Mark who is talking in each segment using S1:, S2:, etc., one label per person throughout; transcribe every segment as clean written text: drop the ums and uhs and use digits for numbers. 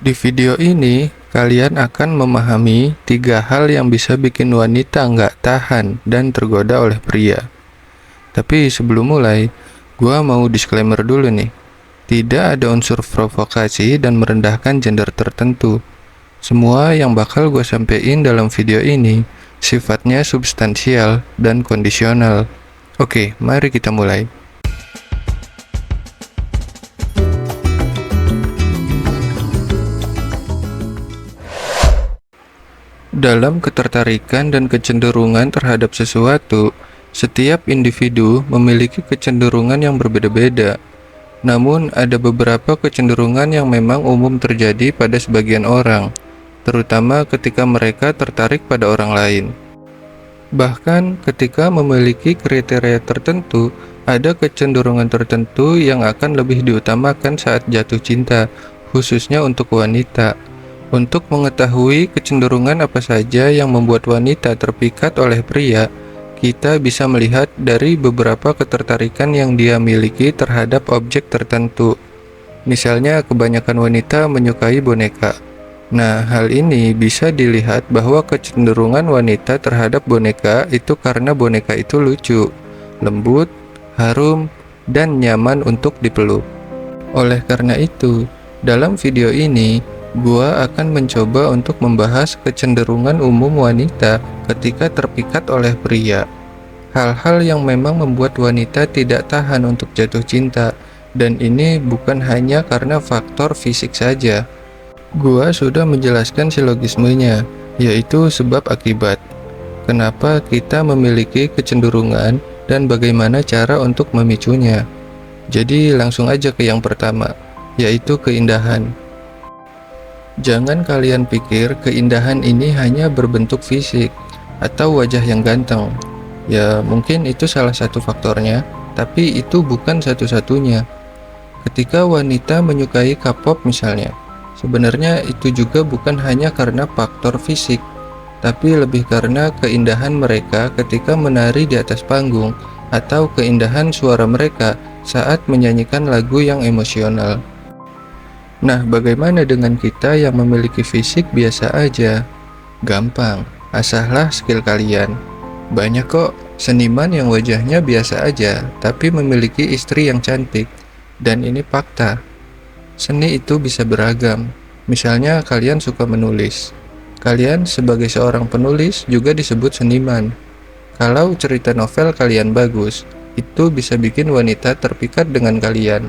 S1: Di video ini, kalian akan memahami 3 hal yang bisa bikin wanita nggak tahan dan tergoda oleh pria. Tapi sebelum mulai, gua mau disclaimer dulu nih. Tidak ada unsur provokasi dan merendahkan gender tertentu. Semua yang bakal gua sampein dalam video ini sifatnya substansial dan kondisional. Oke, mari kita mulai. Dalam ketertarikan dan kecenderungan terhadap sesuatu, setiap individu memiliki kecenderungan yang berbeda-beda. Namun, ada beberapa kecenderungan yang memang umum terjadi pada sebagian orang, terutama ketika mereka tertarik pada orang lain. Bahkan, ketika memiliki kriteria tertentu, ada kecenderungan tertentu yang akan lebih diutamakan saat jatuh cinta, khususnya untuk wanita. Untuk mengetahui kecenderungan apa saja yang membuat wanita terpikat oleh pria, kita bisa melihat dari beberapa ketertarikan yang dia miliki terhadap objek tertentu. Misalnya, kebanyakan wanita menyukai boneka. Nah, hal ini bisa dilihat bahwa kecenderungan wanita terhadap boneka itu karena boneka itu lucu, lembut, harum, dan nyaman untuk dipeluk. Oleh karena itu, dalam video ini, gua akan mencoba untuk membahas kecenderungan umum wanita ketika terpikat oleh pria. Hal-hal yang memang membuat wanita tidak tahan untuk jatuh cinta, dan ini bukan hanya karena faktor fisik saja. Gua sudah menjelaskan silogismenya, yaitu sebab akibat. Kenapa kita memiliki kecenderungan dan bagaimana cara untuk memicunya. Jadi langsung aja ke yang pertama, yaitu keindahan. Jangan kalian pikir keindahan ini hanya berbentuk fisik atau wajah yang ganteng. Ya, mungkin itu salah satu faktornya, tapi itu bukan satu-satunya. Ketika wanita menyukai K-pop misalnya, sebenarnya itu juga bukan hanya karena faktor fisik, tapi lebih karena keindahan mereka ketika menari di atas panggung atau keindahan suara mereka saat menyanyikan lagu yang emosional. Nah, bagaimana dengan kita yang memiliki fisik biasa aja? Gampang, asahlah skill kalian. Banyak kok seniman yang wajahnya biasa aja, tapi memiliki istri yang cantik. Dan ini fakta. Seni itu bisa beragam. Misalnya kalian suka menulis. Kalian sebagai seorang penulis juga disebut seniman. Kalau cerita novel kalian bagus, itu bisa bikin wanita terpikat dengan kalian.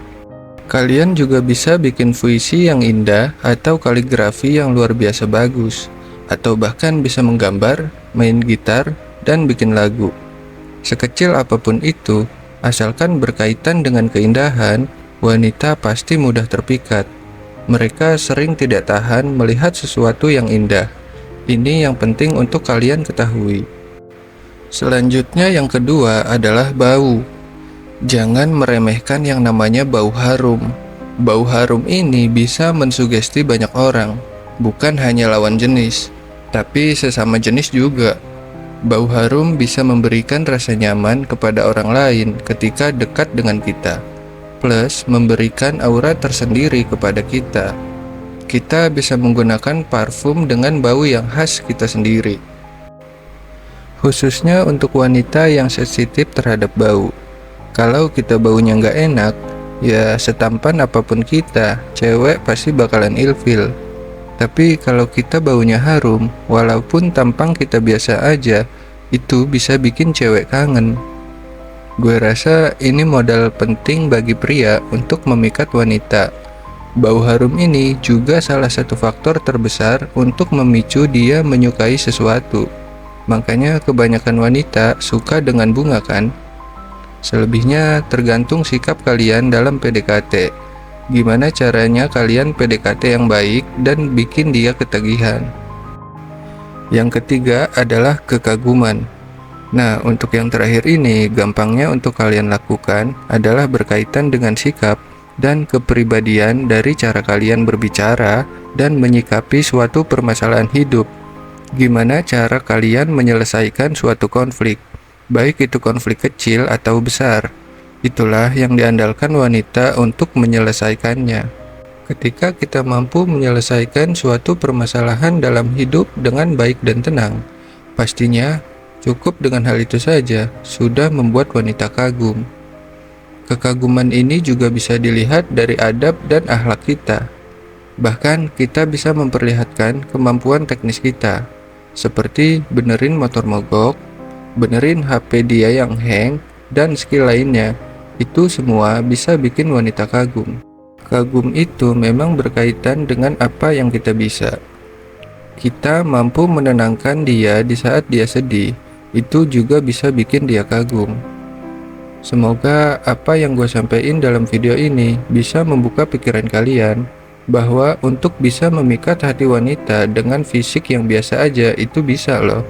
S1: Kalian juga bisa bikin puisi yang indah atau kaligrafi yang luar biasa bagus, atau bahkan bisa menggambar, main gitar, dan bikin lagu. Sekecil apapun itu, asalkan berkaitan dengan keindahan, wanita pasti mudah terpikat. Mereka sering tidak tahan melihat sesuatu yang indah. Ini yang penting untuk kalian ketahui. Selanjutnya yang kedua adalah bau. Jangan meremehkan yang namanya bau harum. Bau harum ini bisa mensugesti banyak orang, bukan hanya lawan jenis, tapi sesama jenis juga. Bau harum bisa memberikan rasa nyaman kepada orang lain ketika dekat dengan kita, plus memberikan aura tersendiri kepada kita. Kita bisa menggunakan parfum dengan bau yang khas kita sendiri. Khususnya untuk wanita yang sensitif terhadap bau. Kalau kita baunya nggak enak, ya setampan apapun kita, cewek pasti bakalan ilfil. Tapi kalau kita baunya harum, walaupun tampang kita biasa aja, itu bisa bikin cewek kangen. Gue rasa ini modal penting bagi pria untuk memikat wanita. Bau harum ini juga salah satu faktor terbesar untuk memicu dia menyukai sesuatu. Makanya kebanyakan wanita suka dengan bunga kan? Selebihnya tergantung sikap kalian dalam PDKT. Gimana caranya kalian PDKT yang baik dan bikin dia ketagihan. Yang ketiga adalah kekaguman. Nah, untuk yang terakhir ini, gampangnya untuk kalian lakukan adalah berkaitan dengan sikap dan kepribadian dari cara kalian berbicara dan menyikapi suatu permasalahan hidup. Gimana cara kalian menyelesaikan suatu konflik? Baik itu konflik kecil atau besar. Itulah yang diandalkan wanita untuk menyelesaikannya. Ketika kita mampu menyelesaikan suatu permasalahan dalam hidup dengan baik dan tenang, pastinya cukup dengan hal itu saja sudah membuat wanita kagum. Kekaguman ini juga bisa dilihat dari adab dan akhlak kita. Bahkan kita bisa memperlihatkan kemampuan teknis kita, seperti benerin motor mogok, benerin HP dia yang hang, dan skill lainnya. Itu semua bisa bikin wanita kagum. Kagum itu memang berkaitan dengan apa yang kita bisa. Kita mampu menenangkan dia di saat dia sedih, itu juga bisa bikin dia kagum. Semoga apa yang gue sampaikan dalam video ini bisa membuka pikiran kalian bahwa untuk bisa memikat hati wanita dengan fisik yang biasa aja itu bisa loh.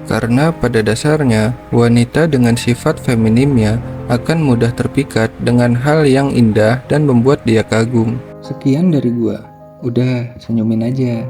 S1: Karena pada dasarnya wanita dengan sifat feminimnya akan mudah terpikat dengan hal yang indah dan membuat dia kagum.
S2: Sekian dari gua. Udah, senyumin aja.